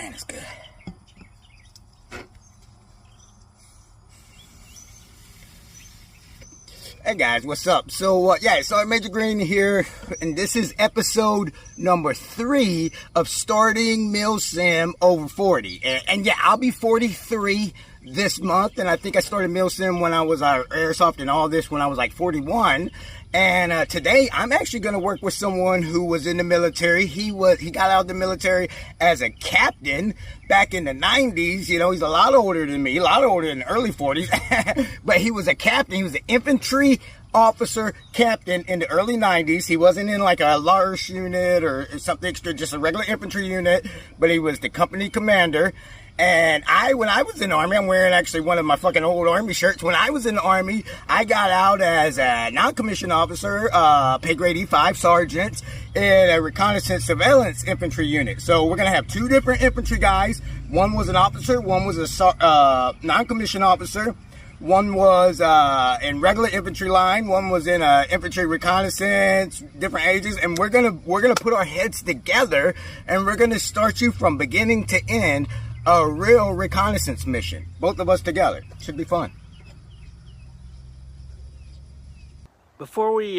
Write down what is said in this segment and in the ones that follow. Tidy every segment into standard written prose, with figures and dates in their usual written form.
man, it's good. Hey guys, what's up? So Major Green here, and this is episode number 3 of starting MilSim over 40. And yeah, I'll be 43 this month, and I think I started MilSim when I was airsoft and all this when I was like 41. And today I'm actually going to work with someone who was in the military. He got out of the military as a captain back in the 90s. You know, he's a lot older than me, a lot older than the early 40s. But he was a captain. He was an infantry officer captain in the early 90s. He wasn't in like a large unit or something extra, just a regular infantry unit, but he was the company commander. And when I was in the Army, I'm wearing actually one of my fucking old Army shirts. When I was in the Army, I got out as a non-commissioned officer, pay grade E5 sergeant, in a reconnaissance surveillance infantry unit. So we're going to have 2 different infantry guys. One was an officer, one was a non-commissioned officer. One was in regular infantry line, one was in infantry reconnaissance, different ages, and we're gonna put our heads together, and we're gonna start you from beginning to end a real reconnaissance mission. Both of us together. Should be fun. Before we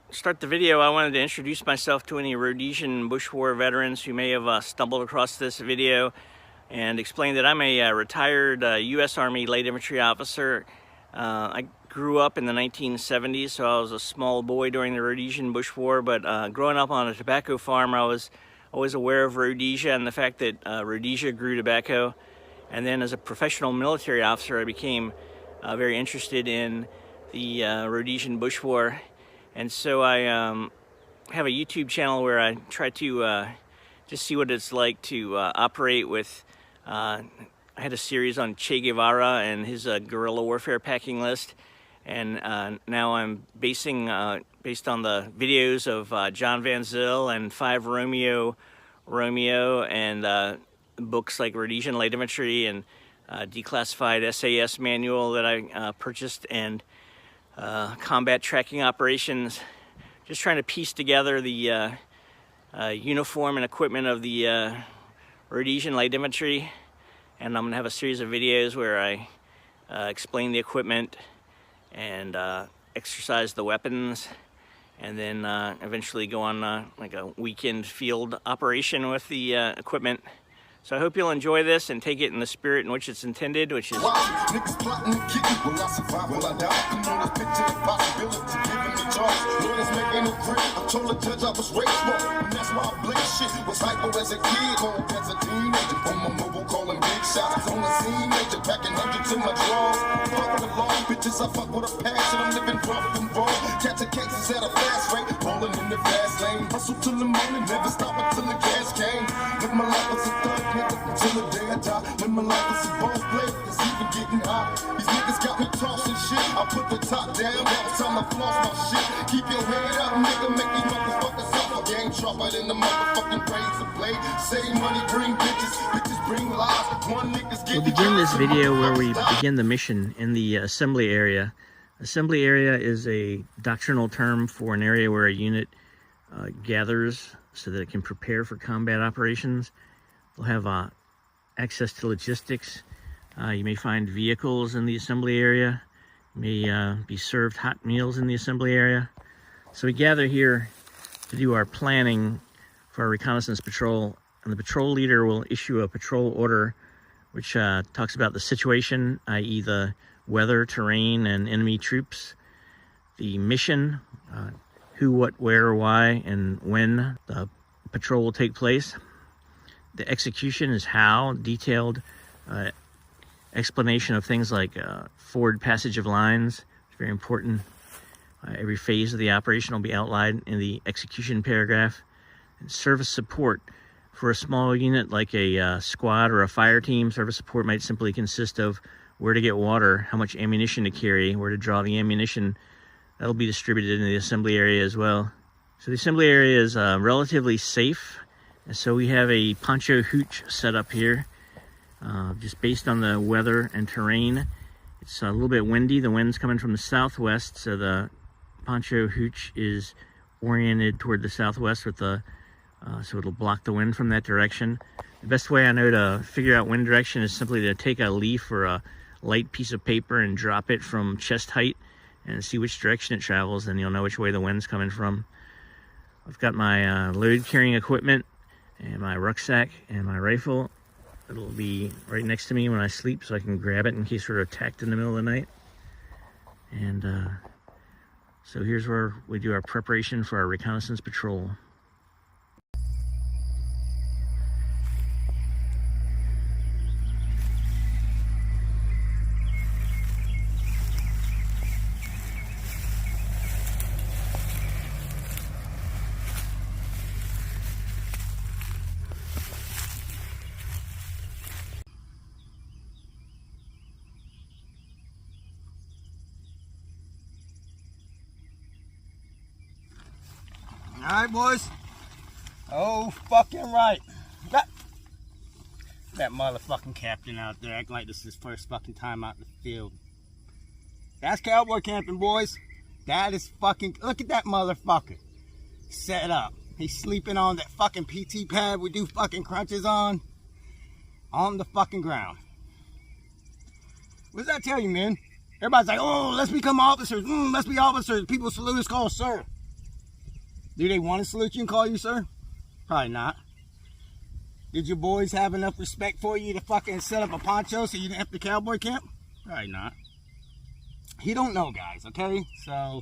start the video, I wanted to introduce myself to any Rhodesian Bush War veterans who may have stumbled across this video, and explain that I'm a retired U.S. Army light infantry officer. I grew up in the 1970s, so I was a small boy during the Rhodesian Bush War, but growing up on a tobacco farm, I was always aware of Rhodesia and the fact that Rhodesia grew tobacco. And then as a professional military officer, I became very interested in the Rhodesian Bush War. And so I have a YouTube channel where I try to just see what it's like to operate with I had a series on Che Guevara and his guerrilla warfare packing list, and now I'm based on the videos of John Van Zyl and 5 Romeo, and books like Rhodesian Light Infantry and declassified SAS manual that I purchased, and combat tracking operations. Just trying to piece together the uniform and equipment of the Rhodesian Light Infantry, and I'm going to have a series of videos where I explain the equipment and exercise the weapons, and then eventually go on like a weekend field operation with the equipment. So I hope you'll enjoy this and take it in the spirit in which it's intended, which is... Niggas plotting and kicking. Will I survive? Will I die? You know this picture impossibility, giving me charge. Lawyers making a grip. I told the judge I was raised wrong, and that's why I blame shit. Was hyper as a kid, old as a teenager. On my mobile, calling big shots on the scene. Major packing hundreds in my drawers. Fuck with long bitches, I fuck with a passion. I'm living rough and raw. Catching cases at a fast rate, rolling in the fast lane. Hustle till the morning, never stop until the cash came. Live my life as a thug. Until the day I die, when my life is a boss blade, it's even getting hot. These niggas got me tossing shit. I put the top down, now it's time to floss my shit. Keep your head up, nigga, make these motherfuckers up. Gang sharper than the motherfucking razor blade. Save money, bring bitches, bitches bring lies. One niggas get. We'll begin this video where we begin the mission in the assembly area. Assembly area is a doctrinal term for an area where a unit gathers so that it can prepare for combat operations. We'll have access to logistics. You may find vehicles in the assembly area. You may be served hot meals in the assembly area. So we gather here to do our planning for our reconnaissance patrol, and the patrol leader will issue a patrol order which talks about the situation, i.e. the weather, terrain, and enemy troops, the mission, who, what, where, why, and when the patrol will take place. The execution is how, detailed explanation of things like forward passage of lines. It's very important. Every phase of the operation will be outlined in the execution paragraph. And service support for a small unit like a squad or a fire team. Service support might simply consist of where to get water, how much ammunition to carry, where to draw the ammunition. That'll be distributed in the assembly area as well. So the assembly area is relatively safe. And so we have a poncho hooch set up here, just based on the weather and terrain. It's a little bit windy. The wind's coming from the southwest, so the poncho hooch is oriented toward the southwest with the so it'll block the wind from that direction. The best way I know to figure out wind direction is simply to take a leaf or a light piece of paper and drop it from chest height and see which direction it travels, and you'll know which way the wind's coming from. I've got my load carrying equipment and my rucksack and my rifle. It'll be right next to me when I sleep so I can grab it in case we're attacked in the middle of the night. And so here's where we do our preparation for our reconnaissance patrol. All right, boys. Oh, fucking right. That motherfucking captain out there acting like this is his first fucking time out in the field. That's cowboy camping, boys. That is fucking... Look at that motherfucker. Set up. He's sleeping on that fucking PT pad we do fucking crunches on the fucking ground. What does that tell you, man? Everybody's like, oh, let's become officers. Let's be officers. People salute us, call us sir. Do they want to salute you and call you sir? Probably not. Did your boys have enough respect for you to fucking set up a poncho so you didn't have to cowboy camp? Probably not. He don't know, guys, okay? So,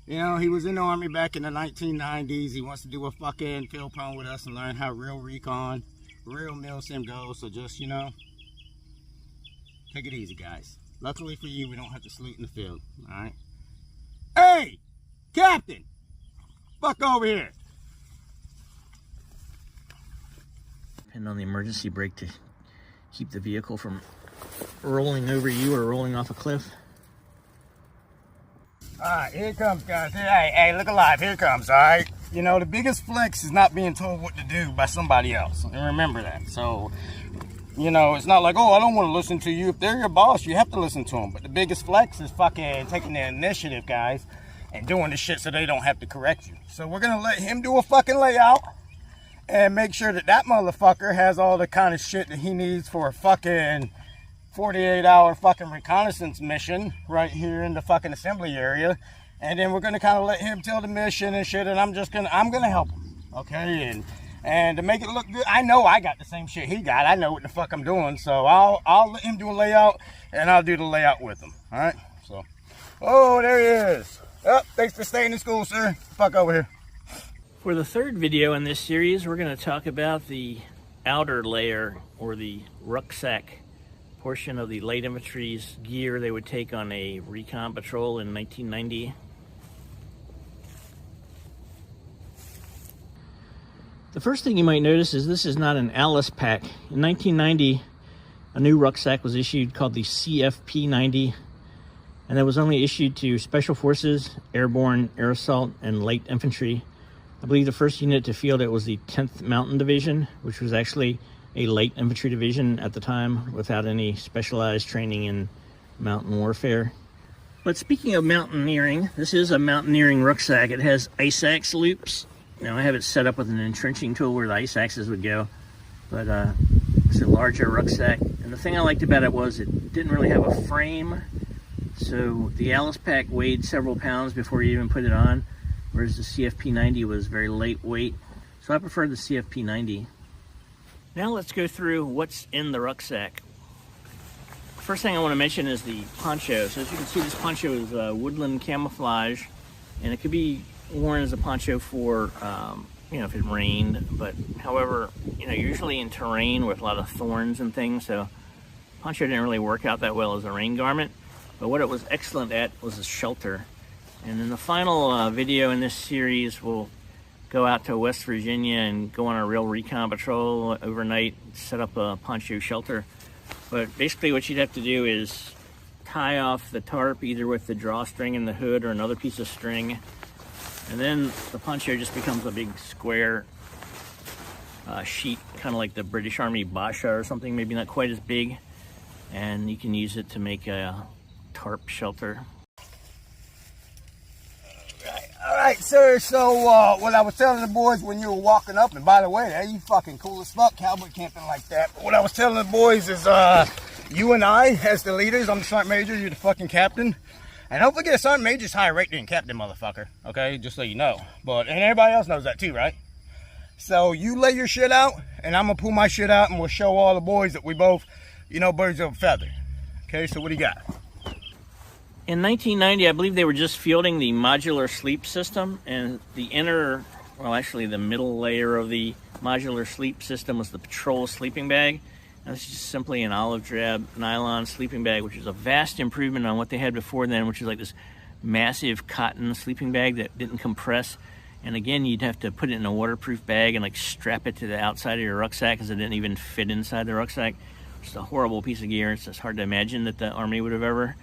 you know, he was in the Army back in the 1990s. He wants to do a fucking field prone with us and learn how real recon, real MilSim goes. So just, you know, take it easy, guys. Luckily for you, we don't have to salute in the field, all right? Hey, Captain! Fuck over here. Depend on the emergency brake to keep the vehicle from rolling over you or rolling off a cliff. Alright, here it comes, guys. Hey, look alive. Here it comes, alright? You know, the biggest flex is not being told what to do by somebody else. And remember that. So, you know, it's not like, oh, I don't want to listen to you. If they're your boss, you have to listen to them. But the biggest flex is fucking taking the initiative, guys, and doing the shit so they don't have to correct you. So we're going to let him do a fucking layout and make sure that that motherfucker has all the kind of shit that he needs for a fucking 48-hour fucking reconnaissance mission right here in the fucking assembly area. And then we're going to kind of let him tell the mission and shit, and I'm going to help him, okay? And to make it look good, I know I got the same shit he got. I know what the fuck I'm doing, so I'll let him do a layout, and I'll do the layout with him, all right? So, oh, there he is. Oh, thanks for staying in school, sir. Fuck over here. For the third video in this series, we're going to talk about the outer layer, or the rucksack portion of the light infantry's gear they would take on a recon patrol in 1990. The first thing you might notice is this is not an Alice pack. In 1990, a new rucksack was issued called the CFP-90, and it was only issued to Special Forces, Airborne, Air Assault, and Light Infantry. I believe the first unit to field it was the 10th Mountain Division, which was actually a light infantry division at the time without any specialized training in mountain warfare. But speaking of mountaineering, this is a mountaineering rucksack. It has ice axe loops. Now I have it set up with an entrenching tool where the ice axes would go, but it's a larger rucksack. And the thing I liked about it was it didn't really have a frame, so the Alice pack weighed several pounds before you even put it on, whereas the CFP-90 was very lightweight. So I preferred the CFP-90. Now let's go through what's in the rucksack. First thing I want to mention is the poncho. So as you can see, this poncho is woodland camouflage, and it could be worn as a poncho for, you know, if it rained. But however, you know, usually in terrain with a lot of thorns and things, so poncho didn't really work out that well as a rain garment. But what it was excellent at was a shelter. And in the final video in this series, we'll go out to West Virginia and go on a real recon patrol overnight, set up a poncho shelter. But basically what you'd have to do is tie off the tarp either with the drawstring in the hood or another piece of string. And then the poncho just becomes a big square sheet, kind of like the British Army Basha or something, maybe not quite as big. And you can use it to make a tarp shelter. All right, right, sir. So, what I was telling the boys when you were walking up, and by the way, there you fucking cool as fuck, cowboy camping like that. But what I was telling the boys is, you and I, as the leaders, I'm the sergeant major, you're the fucking captain. And don't forget, sergeant major's higher rate than captain, motherfucker. Okay, just so you know. And everybody else knows that too, right? So you lay your shit out, and I'm gonna pull my shit out, and we'll show all the boys that we both, you know, birds of a feather. Okay, so what do you got? In 1990, I believe they were just fielding the modular sleep system, and the inner, well, actually the middle layer of the modular sleep system was the patrol sleeping bag. And this is just simply an olive drab nylon sleeping bag, which is a vast improvement on what they had before then, which is like this massive cotton sleeping bag that didn't compress. And again, you'd have to put it in a waterproof bag and like strap it to the outside of your rucksack because it didn't even fit inside the rucksack. It's a horrible piece of gear. It's just hard to imagine that the Army would have ever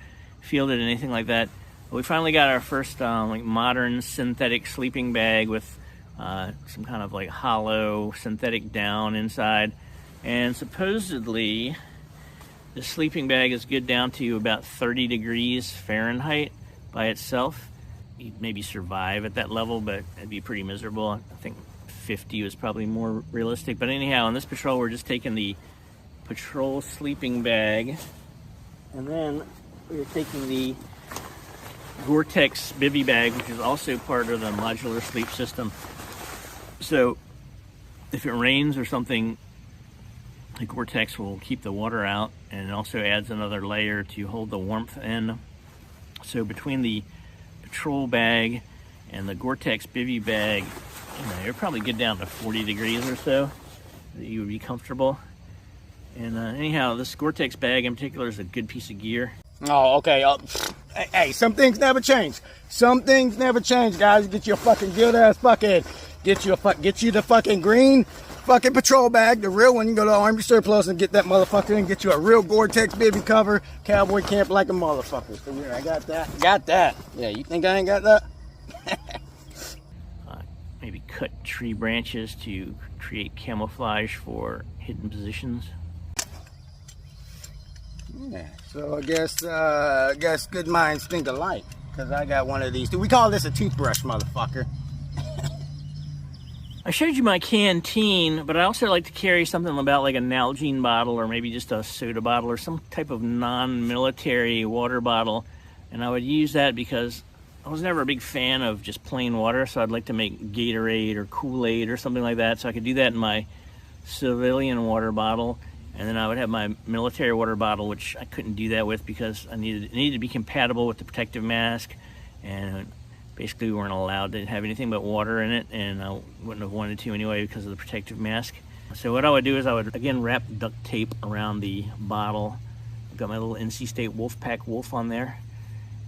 fielded anything like that. But we finally got our first like modern synthetic sleeping bag with some kind of like hollow synthetic down inside. And supposedly the sleeping bag is good down to about 30 degrees Fahrenheit by itself. You'd maybe survive at that level, but it'd be pretty miserable. I think 50 was probably more realistic. But anyhow, on this patrol, we're just taking the patrol sleeping bag, and then we're taking the Gore-Tex bivy bag, which is also part of the modular sleep system. So if it rains or something, the Gore-Tex will keep the water out, and it also adds another layer to hold the warmth in. So between the patrol bag and the Gore-Tex bivy bag, you know, you're probably good down to 40 degrees or so that you would be comfortable. And anyhow, this Gore-Tex bag in particular is a good piece of gear. Oh, okay. Hey, some things never change. Some things never change, guys. Get you a fucking good ass fucking, get you the fucking green fucking patrol bag, the real one. You can go to Army Surplus and get that motherfucker and get you a real Gore-Tex bivy cover. Cowboy camp like a motherfucker. So yeah, I got that. Got that. Yeah, you think I ain't got that? Maybe cut tree branches to create camouflage for hidden positions. Yeah, so I guess good minds think alike, because I got one of these. We call this a toothbrush, motherfucker. I showed you my canteen, but I also like to carry something about like a Nalgene bottle or maybe just a soda bottle or some type of non-military water bottle. And I would use that because I was never a big fan of just plain water, so I'd like to make Gatorade or Kool-Aid or something like that, so I could do that in my civilian water bottle. And then I would have my military water bottle, which I couldn't do that with because it needed to be compatible with the protective mask. And basically we weren't allowed to have anything but water in it, and I wouldn't have wanted to anyway because of the protective mask. So what I would do is I would, again, wrap duct tape around the bottle. I've got my little NC State Wolfpack Wolf on there.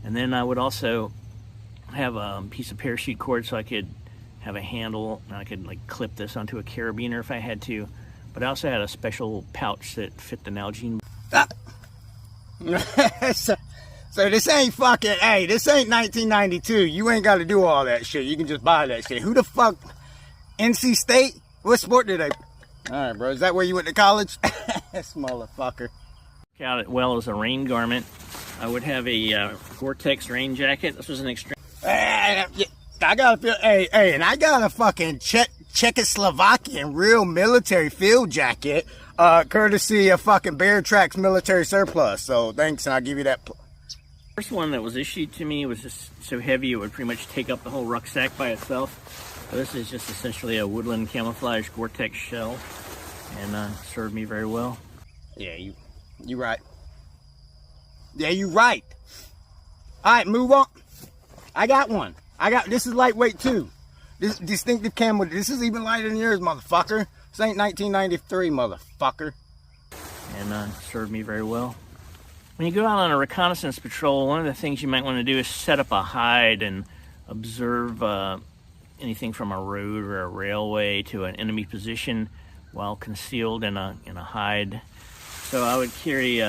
And then I would also have a piece of parachute cord so I could have a handle, and I could like clip this onto a carabiner if I had to. But I also had a special pouch that fit the Nalgene. So this ain't fucking, hey, this ain't 1992. You ain't got to do all that shit. You can just buy that shit. Who the fuck? NC State? What sport did they? All right, bro. Is that where you went to college? This motherfucker. Out it well as a rain garment. I would have a Gore-Tex rain jacket. This was an extreme. I gotta feel, hey, and I got a fucking Czechoslovakian real military field jacket, courtesy of fucking Bear Tracks military surplus. So thanks, and I'll give you that. First one that was issued to me was just so heavy it would pretty much take up the whole rucksack by itself. So this is just essentially a woodland camouflage Gore-Tex shell, and served me very well. Yeah, you right. Yeah, you right. All right, move on. I got one. This is lightweight too. This distinctive camo. This is even lighter than yours, motherfucker. This ain't 1993, motherfucker. And served me very well. When you go out on a reconnaissance patrol, one of the things you might want to do is set up a hide and observe anything from a road or a railway to an enemy position while concealed in a hide. So I would carry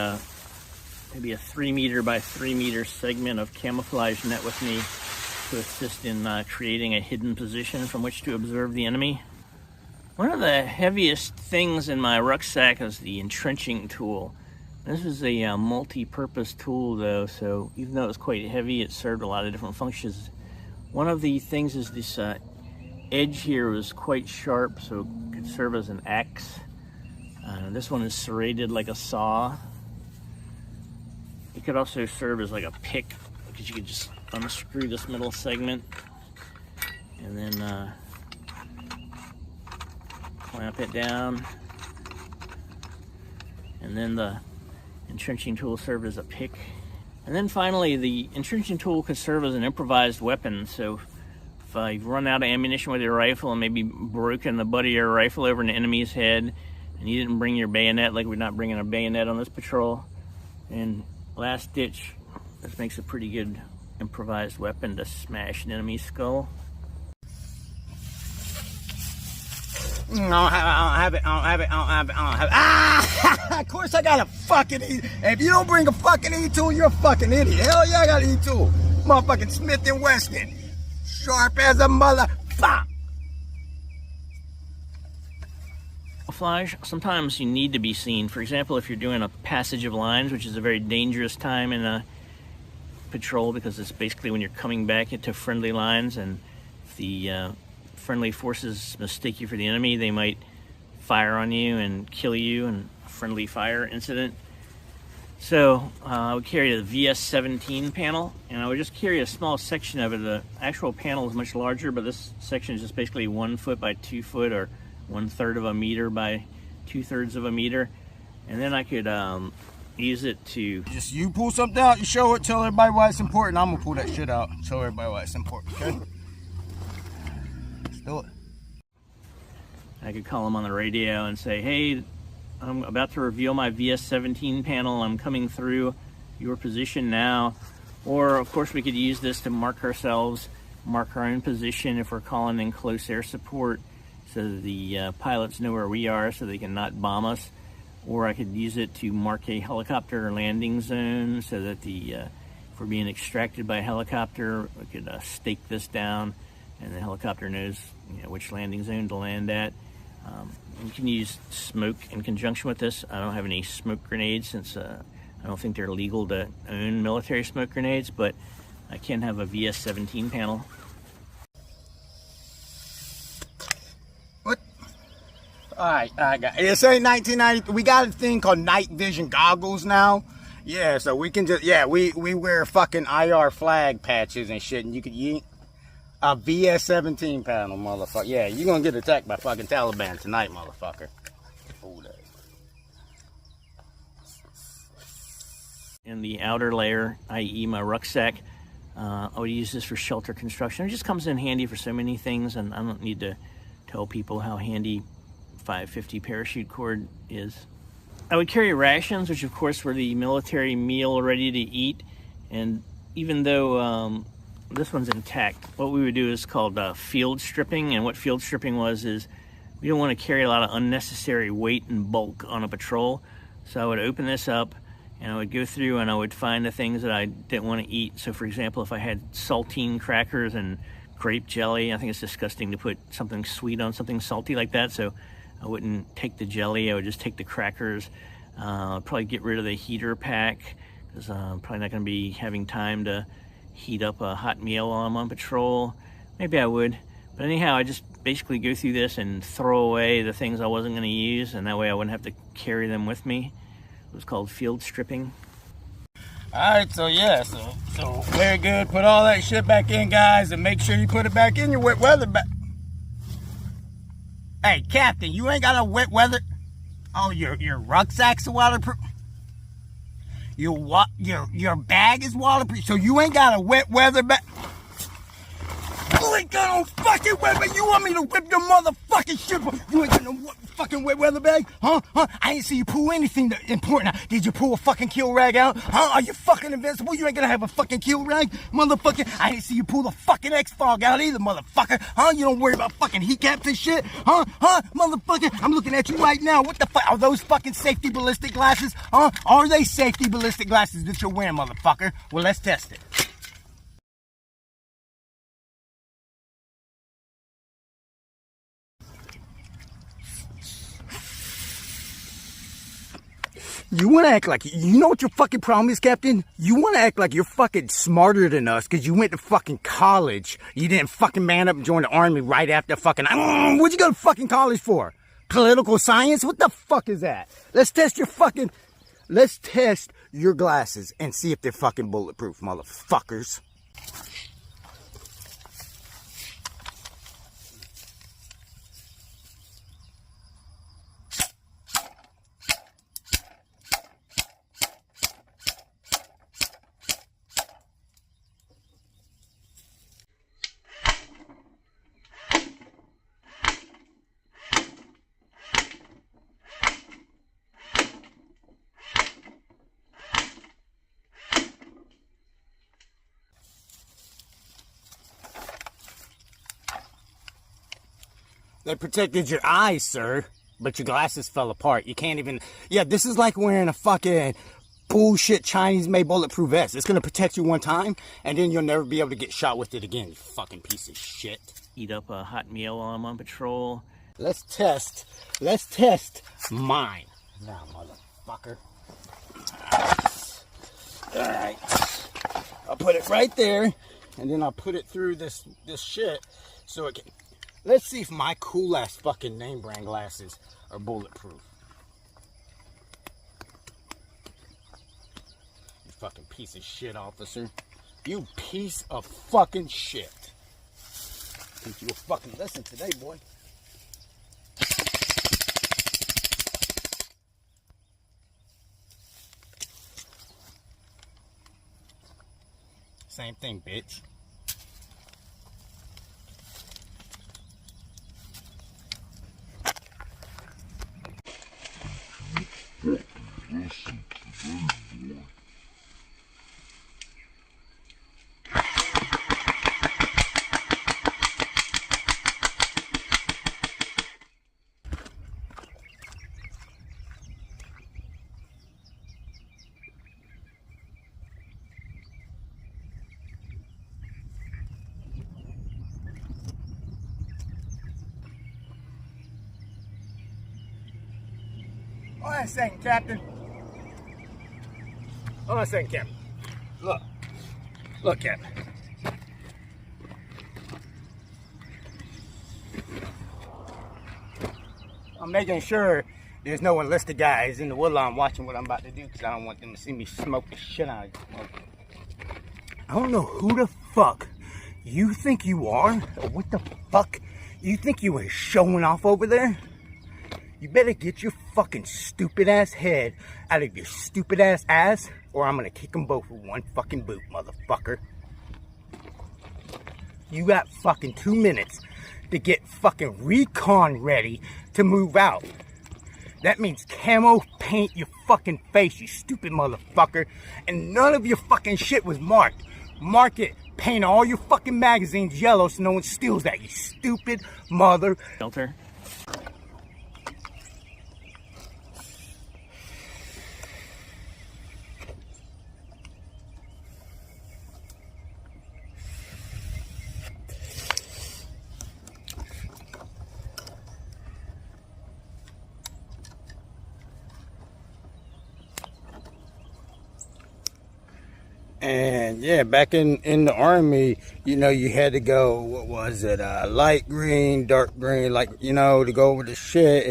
maybe a 3 meter by 3 meter segment of camouflage net with me to assist in creating a hidden position from which to observe the enemy. One of the heaviest things in my rucksack is the entrenching tool. This is a multi-purpose tool though, so even though it's quite heavy, it served a lot of different functions. One of the things is this edge here was quite sharp, so it could serve as an axe. This one is serrated like a saw. It could also serve as like a pick, because you could just unscrew this middle segment and then clamp it down. And then the entrenching tool serve as a pick. And then finally, the entrenching tool could serve as an improvised weapon. So if you run out of ammunition with your rifle and maybe broken the butt of your rifle over an enemy's head, and you didn't bring your bayonet, like we're not bringing a bayonet on this patrol, and last ditch, this makes a pretty good improvised weapon to smash an enemy's skull. I don't have it. Ah! Of course I got a fucking E. If you don't bring a fucking E-tool, you're a fucking idiot. Hell yeah, I got an E-tool. Motherfucking Smith & Wesson. Sharp as a mother. Pop! Camouflage, sometimes you need to be seen. For example, if you're doing a passage of lines, which is a very dangerous time in a patrol, because it's basically when you're coming back into friendly lines, and if the friendly forces mistake you for the enemy, they might fire on you and kill you in a friendly fire incident. So I would carry the VS-17 panel, and I would just carry a small section of it. The actual panel is much larger, but this section is just basically 1 foot by 2 foot, or 1/3 of a meter by 2/3 of a meter. And then I could use it to... Just you pull something out, you show it, tell everybody why it's important. I'm gonna pull that shit out, tell everybody why it's important, okay? Let's do it. I could call them on the radio and say, hey, I'm about to reveal my VS-17 panel. I'm coming through your position now. Or, of course, we could use this to mark ourselves, mark our own position if we're calling in close air support, so that the pilots know where we are so they can not bomb us. Or I could use it to mark a helicopter landing zone so that if we're being extracted by a helicopter, we could stake this down and the helicopter knows which landing zone to land at. You can use smoke in conjunction with this. I don't have any smoke grenades since I don't think they're legal to own military smoke grenades, but I can have a VS-17 panel. What? Alright, I got it. It's a 1990. We got a thing called night vision goggles now. Yeah, so we can just, we wear fucking IR flag patches and shit, and you could yeet a VS-17 panel, motherfucker. Yeah, you're gonna get attacked by fucking Taliban tonight, motherfucker. Hold that. In the outer layer, i.e. my rucksack, I would use this for shelter construction. It just comes in handy for so many things, and I don't need to tell people how handy 550 parachute cord is. I would carry rations, which of course were the military meal ready to eat, and even though this one's intact, what we would do is called field stripping. And what field stripping is we don't want to carry a lot of unnecessary weight and bulk on a patrol. So I would open this up and I would go through and I would find the things that I didn't want to eat. So for example, if I had saltine crackers and grape jelly, I think it's disgusting to put something sweet on something salty like that, so I wouldn't take the jelly, I would just take the crackers. I'd probably get rid of the heater pack, because I'm probably not going to be having time to heat up a hot meal while I'm on patrol. Maybe I would, but anyhow, I just basically go through this and throw away the things I wasn't going to use, and that way I wouldn't have to carry them with me. It was called field stripping. Alright, so very good. Put all that shit back in, guys, and make sure you put it back in your wet weather bag. Hey, Captain, you ain't got a wet weather. Oh, your rucksack's waterproof. Your bag is waterproof, so you ain't got a wet weather bag. You ain't got no fucking wet bag. You want me to whip your motherfucking shit? You ain't got no fucking wet weather bag? Huh? I ain't see you pull anything important. Did you pull a fucking kill rag out? Huh? Are you fucking invincible? You ain't gonna have a fucking kill rag, motherfucker. I ain't see you pull the fucking X-Fog out either, motherfucker. Huh? You don't worry about fucking heat caps and shit? Huh? Motherfucker, I'm looking at you right now. What the fuck? Are those fucking safety ballistic glasses? Huh? Are they safety ballistic glasses that you're wearing, motherfucker? Well, let's test it. You want to act like, you know what your fucking problem is, Captain? You want to act like you're fucking smarter than us because you went to fucking college. You didn't fucking man up and join the army right after fucking, what'd you go to fucking college for? Political science? What the fuck is that? Let's test your glasses and see if they're fucking bulletproof, motherfuckers. They protected your eyes, sir, but your glasses fell apart. You can't even... Yeah, this is like wearing a fucking bullshit Chinese-made bulletproof vest. It's going to protect you one time, and then you'll never be able to get shot with it again, you fucking piece of shit. Eat up a hot meal while I'm on patrol. Let's test mine. Now, motherfucker. Alright. I'll put it right there, and then I'll put it through this shit so it can... Let's see if my cool-ass fucking name brand glasses are bulletproof. You fucking piece of shit, officer. You piece of fucking shit. Think you'll fucking listen today, boy. Same thing, bitch. Hold on a second, Captain. Hold on a second, Captain. Look, Captain. I'm making sure there's no enlisted guys in the woodline watching what I'm about to do because I don't want them to see me smoke the shit out of you. I don't know who the fuck you think you are, or what the fuck you think you were showing off over there. You better get your fucking stupid ass head out of your stupid ass, or I'm gonna kick them both with one fucking boot, motherfucker. You got fucking 2 minutes to get fucking recon ready to move out. That means camo paint your fucking face, you stupid motherfucker. And none of your fucking shit was marked. Mark it. Paint all your fucking magazines yellow so no one steals that, you stupid mother. Filter. And yeah, back in the army, you know, you had to go, what was it, light green, dark green, like, you know, to go over the shit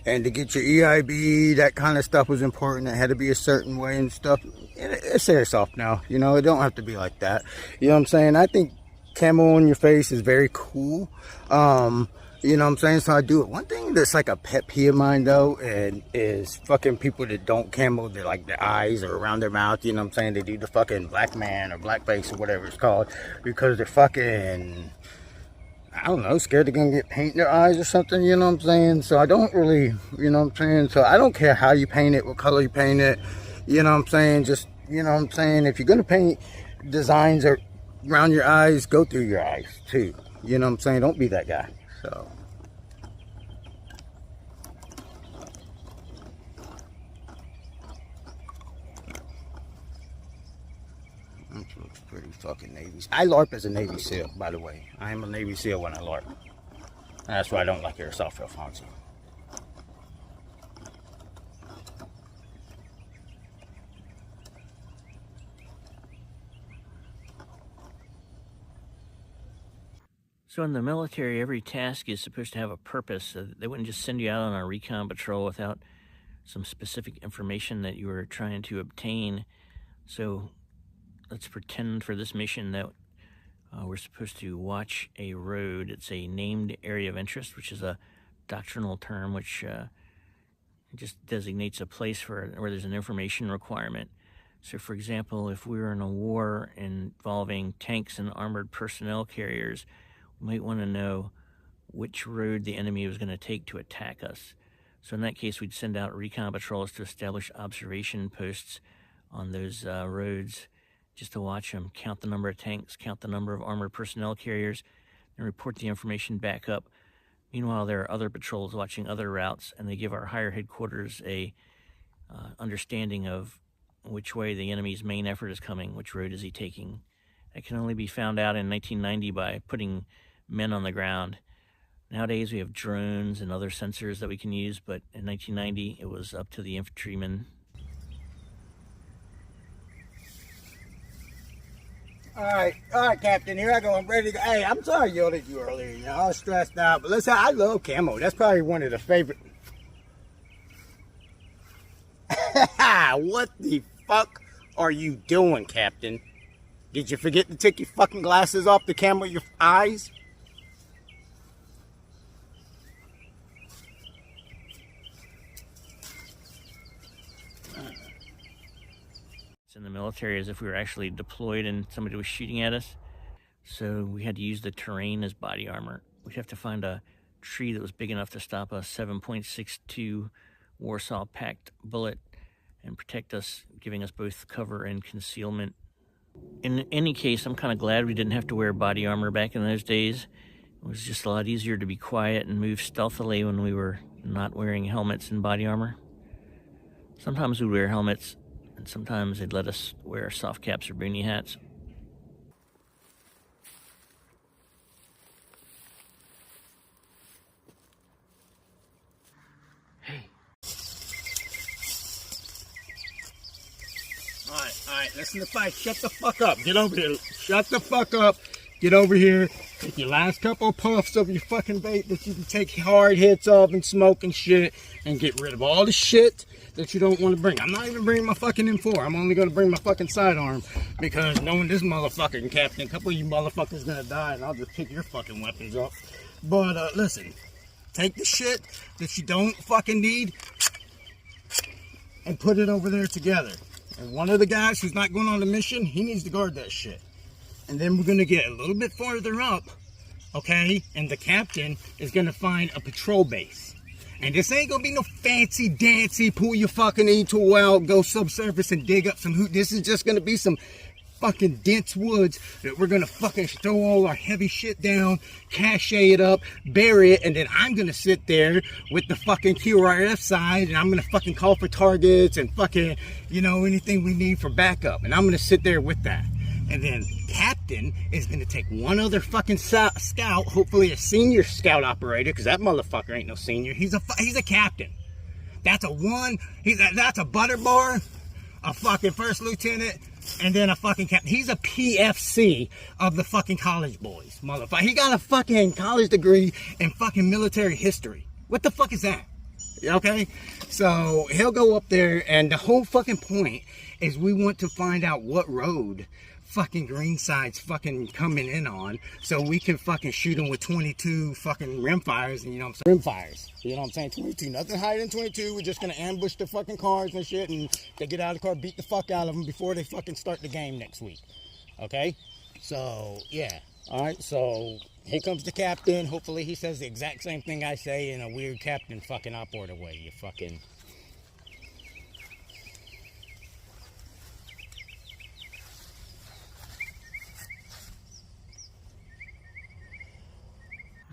and to get your EIB, that kind of stuff was important. It had to be a certain way and stuff. It's airsoft now, you know, it don't have to be like that. You know what I'm saying? I think camo on your face is very cool. You know what I'm saying? So I do it. One thing that's like a pet peeve of mine, though, and is fucking people that don't camo, they're like their eyes or around their mouth, you know what I'm saying? They do the fucking black man or blackface or whatever it's called because they're fucking, I don't know, scared they're gonna get paint in their eyes or something, you know what I'm saying? So I don't really, you know what I'm saying? So I don't care how you paint it, what color you paint it, you know what I'm saying? Just, you know what I'm saying? If you're gonna paint designs around your eyes, go through your eyes too. You know what I'm saying? Don't be that guy. So that looks pretty fucking Navy. I LARP as a Navy SEAL, by the way. I am a Navy SEAL when I LARP. That's why I don't like airsoft, Alfonso. So in the military, every task is supposed to have a purpose. They wouldn't just send you out on a recon patrol without some specific information that you were trying to obtain. So let's pretend for this mission that we're supposed to watch a road. It's a named area of interest, which is a doctrinal term which just designates a place where there's an information requirement. So for example, if we were in a war involving tanks and armored personnel carriers, we might want to know which road the enemy was going to take to attack us. So in that case, we'd send out recon patrols to establish observation posts on those roads, just to watch them, count the number of tanks, count the number of armored personnel carriers, and report the information back up. Meanwhile, there are other patrols watching other routes, and they give our higher headquarters a understanding of which way the enemy's main effort is coming, which road is he taking. That can only be found out in 1990 by putting men on the ground. Nowadays we have drones and other sensors that we can use, but in 1990 it was up to the infantrymen. All right, Captain, here I go. I'm ready to go. Hey, I'm sorry I yelled at you earlier. You know, I was stressed out, but listen, I love camo. That's probably one of the favorite. What the fuck are you doing, Captain? Did you forget to take your fucking glasses off to camo your eyes? In the military, as if we were actually deployed and somebody was shooting at us. So we had to use the terrain as body armor. We'd have to find a tree that was big enough to stop a 7.62 Warsaw packed bullet and protect us, giving us both cover and concealment. In any case, I'm kind of glad we didn't have to wear body armor back in those days. It was just a lot easier to be quiet and move stealthily when we were not wearing helmets and body armor. Sometimes we'd wear helmets, and sometimes they'd let us wear soft caps or boonie hats. Hey. All right, listen to fight. Shut the fuck up. Get over here. Shut the fuck up. Get over here. Take your last couple of puffs of your fucking vape that you can take hard hits of and smoke and shit, and get rid of all the shit that you don't want to bring. I'm not even bringing my fucking M4. I'm only going to bring my fucking sidearm, because knowing this motherfucking captain, a couple of you motherfuckers gonna die, and I'll just pick your fucking weapons up. But listen, take the shit that you don't fucking need and put it over there together. And one of the guys who's not going on the mission, he needs to guard that shit. And then we're gonna get a little bit farther up, okay? And the captain is gonna find a patrol base. And this ain't gonna be no fancy dancy, pull your fucking E-tool out, go subsurface and dig up some hoot. This is just gonna be some fucking dense woods that we're gonna fucking throw all our heavy shit down, cache it up, bury it, and then I'm gonna sit there with the fucking QRF side, and I'm gonna fucking call for targets and fucking, you know, anything we need for backup. And I'm gonna sit there with that. And then captain is going to take one other fucking scout, hopefully a senior scout operator, because that motherfucker ain't no senior. He's a captain. That's that's a butter bar, a fucking first lieutenant, and then a fucking captain. He's a PFC of the fucking college boys, motherfucker. He got a fucking college degree in fucking military history. What the fuck is that? Okay? So he'll go up there, and the whole fucking point is we want to find out what road fucking Greenside's fucking coming in on, so we can fucking shoot them with 22 fucking rimfires, and you know what I'm saying? Rimfires. You know what I'm saying? 22. Nothing higher than 22. We're just gonna ambush the fucking cars and shit, and they get out of the car, beat the fuck out of them before they fucking start the game next week. Okay? So, yeah. Alright, so here comes the captain. Hopefully he says the exact same thing I say in a weird captain fucking operator way. You fucking...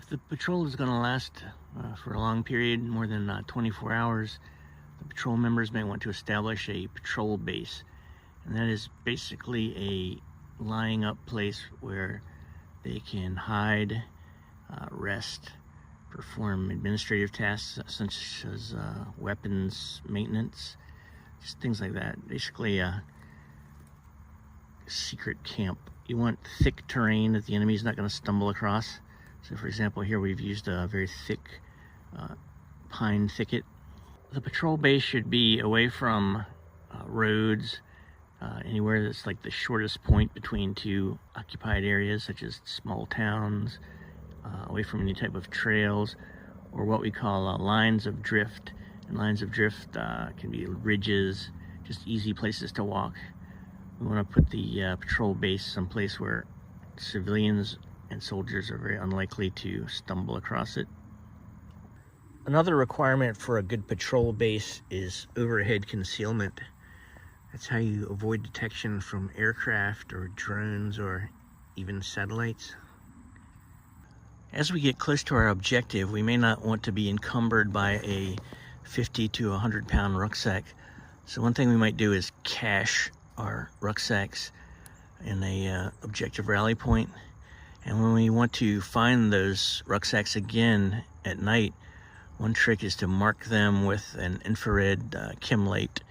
The patrol is going to last for a long period, more than 24 hours. The patrol members may want to establish a patrol base, and that is basically a lying up place where they can hide, rest, perform administrative tasks such as weapons maintenance, just things like that. Basically a secret camp. You want thick terrain that the enemy is not going to stumble across. So for example, here we've used a very thick pine thicket. The patrol base should be away from roads, anywhere that's like the shortest point between two occupied areas, such as small towns, away from any type of trails, or what we call lines of drift. And lines of drift can be ridges, just easy places to walk. We want to put the patrol base someplace where civilians and soldiers are very unlikely to stumble across it. Another requirement for a good patrol base is overhead concealment. That's how you avoid detection from aircraft or drones or even satellites. As we get close to our objective, we may not want to be encumbered by a 50 to 100 pound rucksack. So one thing we might do is cache our rucksacks in a objective rally point. And when we want to find those rucksacks again at night, one trick is to mark them with an infrared chem light.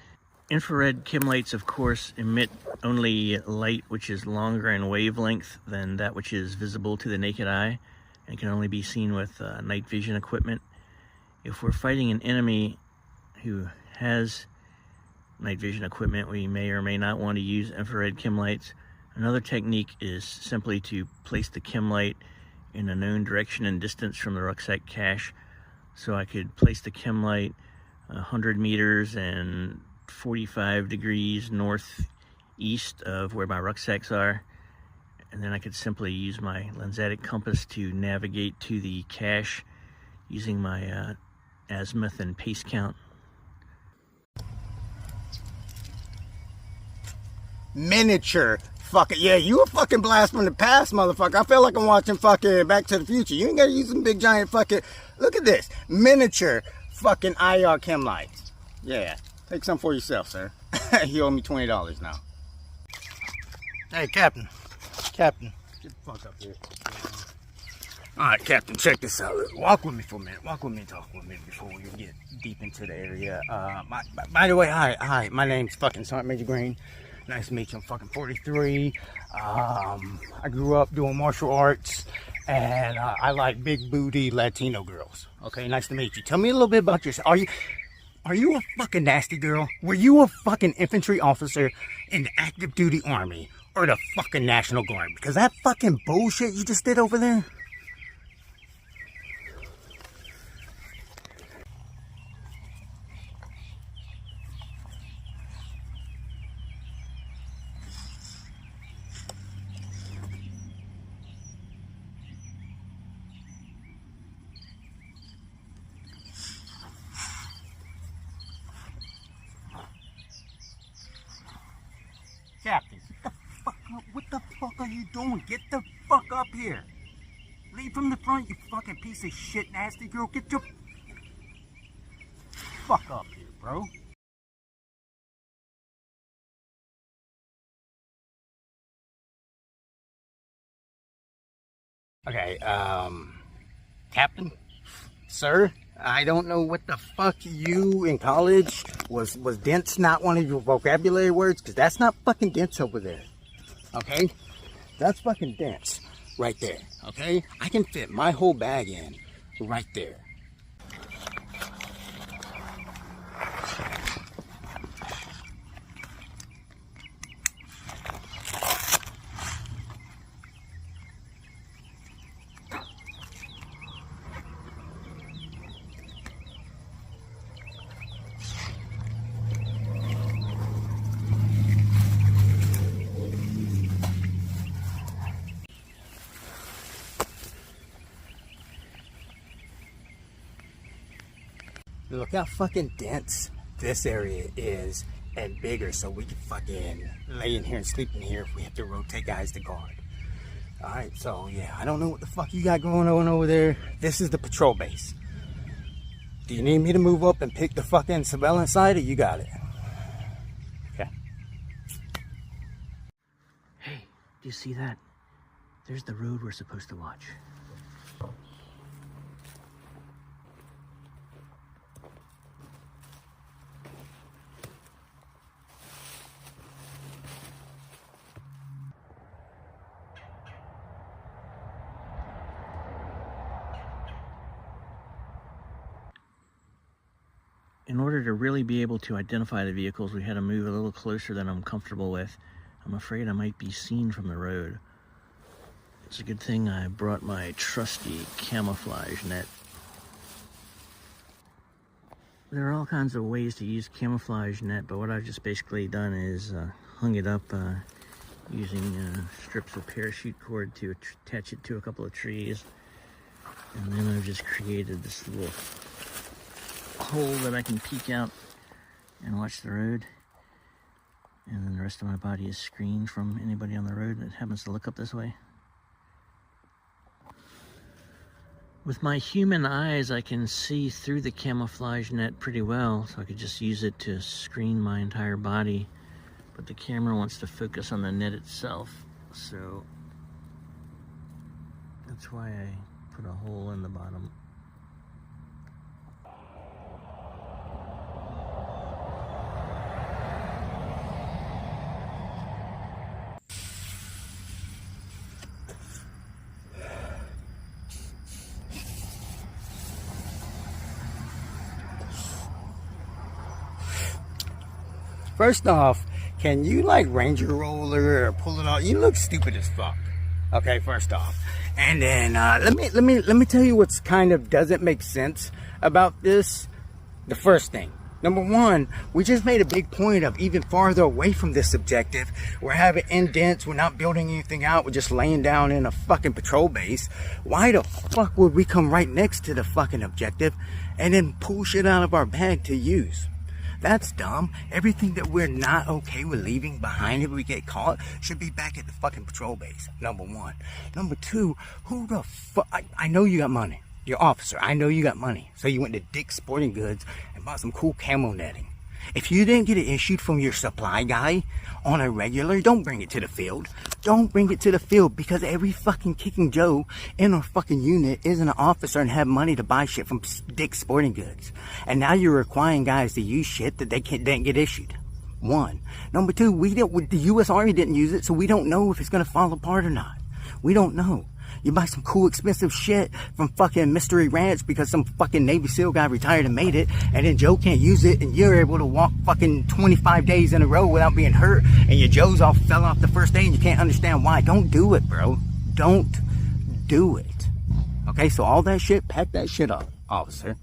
Infrared chem lights, of course, emit only light which is longer in wavelength than that which is visible to the naked eye, and can only be seen with night vision equipment. If we're fighting an enemy who has night vision equipment, we may or may not want to use infrared chem lights. Another technique is simply to place the chem light in a known direction and distance from the rucksack cache. So I could place the chem light 100 meters and 45 degrees northeast of where my rucksacks are. And then I could simply use my lensatic compass to navigate to the cache using my azimuth and pace count. Miniature. Fucking, yeah, you a fucking blast from the past, motherfucker. I feel like I'm watching fucking Back to the Future. You ain't gotta use some big giant fucking, look at this. Miniature fucking IR chem lights. Yeah, take some for yourself, sir. You owe me $20 now. Hey, Captain. Captain, get the fuck up here. Alright, Captain, check this out. Walk with me for a minute. Walk with me and talk with me before we get deep into the area. By the way, hi, my name's fucking Sergeant Major Green. Nice to meet you. I'm fucking 43. I grew up doing martial arts, and I like big booty Latino girls. Okay, nice to meet you. Tell me a little bit about yourself. Are you a fucking nasty girl? Were you a fucking infantry officer in the active duty army or the fucking National Guard? Because that fucking bullshit you just did over there. Captain, what the fuck are you doing? Get the fuck up here. Leave from the front, you fucking piece of shit, nasty girl. Get your fuck up here, bro. Okay, Captain, sir, I don't know what the fuck you in college was dense not one of your vocabulary words, because that's not fucking dense over there. Okay? That's fucking dense right there. Okay? I can fit my whole bag in right there. Look how fucking dense this area is and bigger, so we can fucking lay in here and sleep in here if we have to rotate guys to guard. Alright, so yeah, I don't know what the fuck you got going on over there. This is the patrol base. Do you need me to move up and pick the fucking surveillance side, or you got it? Okay. Hey, do you see that? There's the road we're supposed to watch. in order to really be able to identify the vehicles, we had to move a little closer than I'm comfortable with. I'm afraid I might be seen from the road. It's a good thing I brought my trusty camouflage net. There are all kinds of ways to use camouflage net, but what I've just basically done is hung it up using strips of parachute cord to attach it to a couple of trees. And then I've just created this little hole that I can peek out and watch the road. And then the rest of my body is screened from anybody on the road that happens to look up this way. With my human eyes, I can see through the camouflage net pretty well, so I could just use it to screen my entire body. But the camera wants to focus on the net itself, so that's why I put a hole in the bottom. First off, can you like Ranger roller or pull it off? You look stupid as fuck. Okay, first off. And then let me tell you what's kind of doesn't make sense about this. The first thing. Number one, we just made a big point of even farther away from this objective. We're having indents, we're not building anything out, we're just laying down in a fucking patrol base. Why the fuck would we come right next to the fucking objective and then pull shit out of our bag to use? That's dumb. Everything that we're not okay with leaving behind if we get caught should be back at the fucking patrol base. Number one. Number two, who the fuck? I know you got money. You're officer. I know you got money. So you went to Dick's Sporting Goods and bought some cool camo netting. If you didn't get it issued from your supply guy on a regular, don't bring it to the field. Don't bring it to the field, because every fucking kicking Joe in our fucking unit isn't an officer and have money to buy shit from Dick's Sporting Goods. And now you're requiring guys to use shit that they didn't get issued. One. Number two, the U.S. Army didn't use it, so we don't know if it's going to fall apart or not. We don't know. You buy some cool expensive shit from fucking Mystery Ranch because some fucking Navy SEAL guy retired and made it, and then Joe can't use it, and you're able to walk fucking 25 days in a row without being hurt, and your Joes all fell off the first day and you can't understand why. Don't do it, bro. Don't do it. Okay, so all that shit, pack that shit up, officer.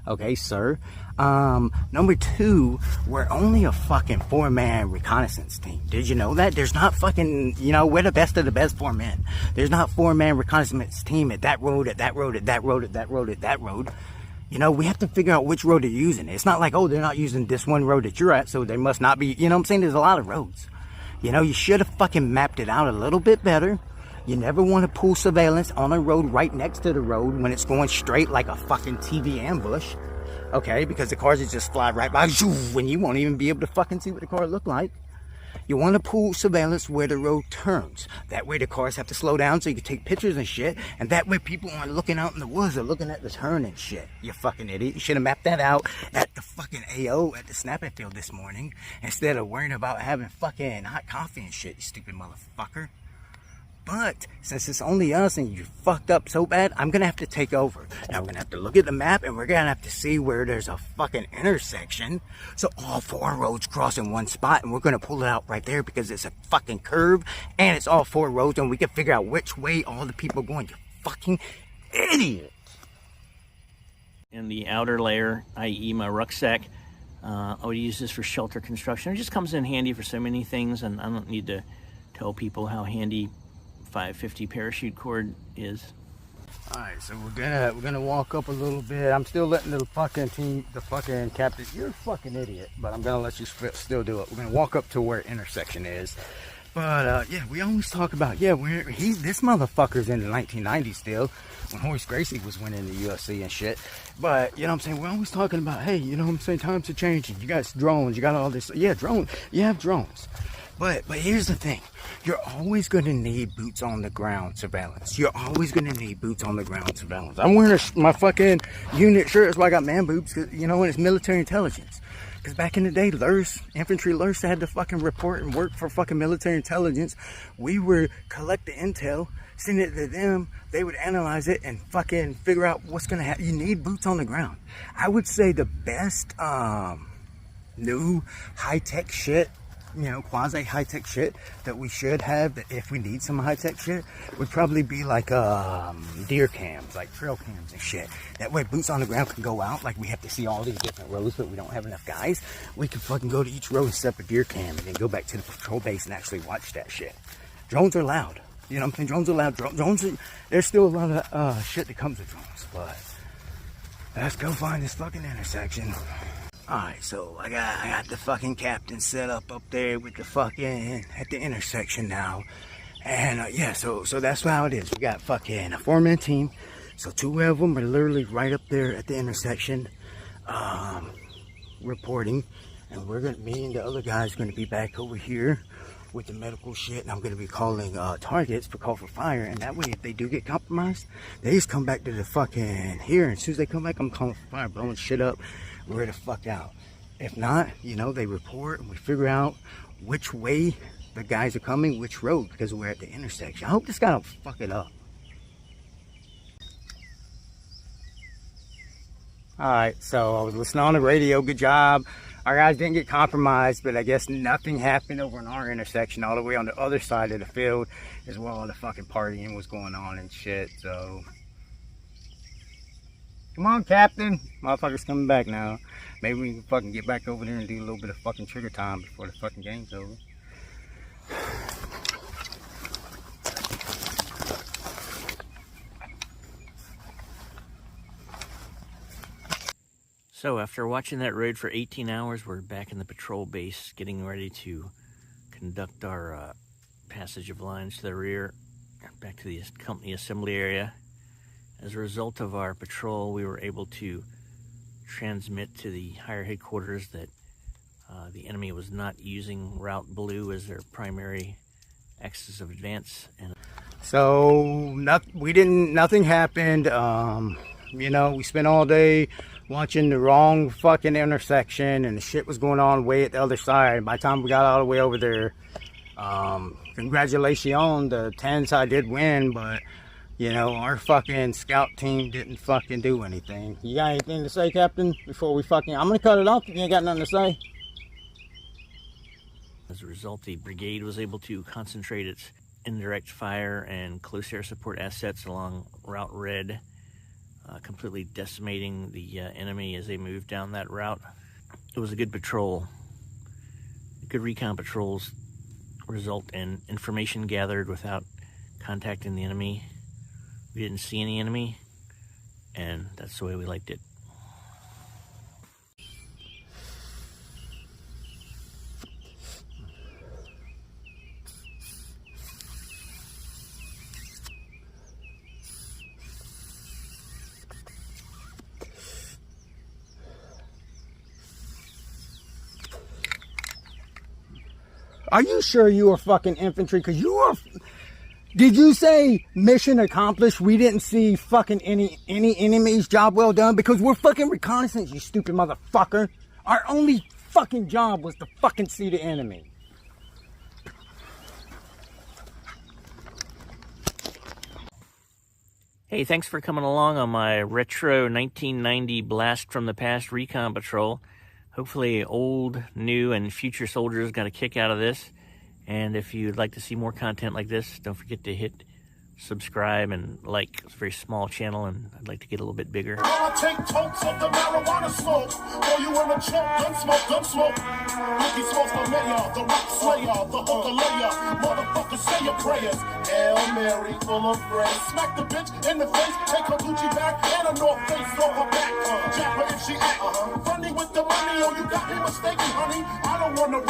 Okay, sir. Number two, we're only a fucking 4-man reconnaissance team. Did you know that? There's not fucking, you know, we're the best of the best 4 men. There's not 4-man reconnaissance team at that road, at that road, at that road, at that road, at that road. You know, we have to figure out which road they're using. It's not like, oh, they're not using this one road that you're at, so they must not be, you know what I'm saying? There's a lot of roads. You know, you should have fucking mapped it out a little bit better. You never want to pull surveillance on a road right next to the road when it's going straight like a fucking TV ambush. Okay, because the cars will just fly right by you and you won't even be able to fucking see what the car look like. You want to pull surveillance where the road turns. That way the cars have to slow down so you can take pictures and shit. And that way people aren't looking out in the woods or looking at the turn and shit. You fucking idiot. You should have mapped that out at the fucking AO at the snapping field this morning, instead of worrying about having fucking hot coffee and shit, you stupid motherfucker. But since it's only us and you fucked up so bad, I'm going to have to take over. Now we're going to have to look at the map and we're going to have to see where there's a fucking intersection. So all 4 roads cross in one spot, and we're going to pull it out right there because it's a fucking curve and it's all 4 roads, and we can figure out which way all the people are going. You fucking idiot. In the outer layer, i.e. my rucksack, I would use this for shelter construction. It just comes in handy for so many things, and I don't need to tell people how handy 550 parachute cord is. Alright, so we're gonna walk up a little bit. I'm still letting the fucking captain, you're a fucking idiot, but I'm gonna let you still do it. We're gonna walk up to where intersection is. But yeah, we always talk about, yeah, this motherfucker's in the 1990s still, when Horace Gracie was winning the UFC and shit. But, you know what I'm saying, we're always talking about, hey, you know what I'm saying, times are changing. You got drones, you got all this. Yeah, drones, you have drones. But here's the thing. You're always going to need boots on the ground surveillance. You're always going to need boots on the ground surveillance. I'm wearing my fucking unit shirt. That's why I got man boobs, 'cause, you know, and it's military intelligence. Because back in the day, infantry LURS had to fucking report and work for fucking military intelligence. We would collect the intel, send it to them. They would analyze it and fucking figure out what's going to happen. You need boots on the ground. I would say the best new high-tech shit, you know, quasi high-tech shit that we should have, that if we need some high-tech shit, would probably be like deer cams, like trail cams and shit. That way boots on the ground can go out. Like, we have to see all these different rows, but we don't have enough guys. We can fucking go to each row and set up a deer cam and then go back to the patrol base and actually watch that shit. Drones are loud. You know what I'm saying? Drones are loud. Drones are, there's still a lot of shit that comes with drones, but let's go find this fucking intersection. Alright, so I got the fucking captain set up there with the fucking, at the intersection now. And yeah, so that's how it is. We got fucking a 4-man team. So 2 of them are literally right up there at the intersection, reporting. And me and the other guys are gonna be back over here with the medical shit, and I'm going to be calling targets for call for fire, and that way if they do get compromised, they just come back to the fucking here, and as soon as they come back, I'm calling for fire, blowing shit up, we're the fuck out. If not, you know, they report and we figure out which way the guys are coming, which road, because we're at the intersection. I hope this guy don't fuck it up. Alright, so I was listening on the radio, good job. Our guys didn't get compromised, but I guess nothing happened over in our intersection. All the way on the other side of the field is where all the fucking partying was going on and shit, so. Come on, Captain. Motherfucker's coming back now. Maybe we can fucking get back over there and do a little bit of fucking trigger time before the fucking game's over. So after watching that road for 18 hours, we're back in the patrol base, getting ready to conduct our passage of lines to the rear, back to the company assembly area. As a result of our patrol, we were able to transmit to the higher headquarters that the enemy was not using Route Blue as their primary axis of advance. And so nothing happened. You know, we spent all day watching the wrong fucking intersection, and the shit was going on way at the other side. By the time we got all the way over there, congratulations, the 10 side did win, but you know, our fucking scout team didn't fucking do anything. You got anything to say, Captain, before we fucking, I'm gonna cut it off if you ain't got nothing to say. As a result, the brigade was able to concentrate its indirect fire and close air support assets along Route Red, completely decimating the enemy as they moved down that route. It was a good patrol. Good recon patrols result in information gathered without contacting the enemy. We didn't see any enemy, and that's the way we liked it. Are you sure you are fucking infantry? Because you are... Did you say mission accomplished? We didn't see fucking any enemies. Job well done? Because we're fucking reconnaissance, you stupid motherfucker. Our only fucking job was to fucking see the enemy. Hey, thanks for coming along on my retro 1990 blast from the past recon patrol. Hopefully old, new, and future soldiers got a kick out of this. And if you'd like to see more content like this, don't forget to hit subscribe and like. It's a very small channel, and I'd like to get a little bit bigger. I take totes of the marijuana smoke. Throw you in a choke, gun smoke. Ricky smokes the mayor, the rock slayer, the hooker layer. Motherfuckers say your prayers. Hail Mary, full of grace. Smack the bitch in the face, take her Gucci back and a North Face off her back. Jab her if she act. Funny with the money, oh you got me mistaken, honey. I don't wanna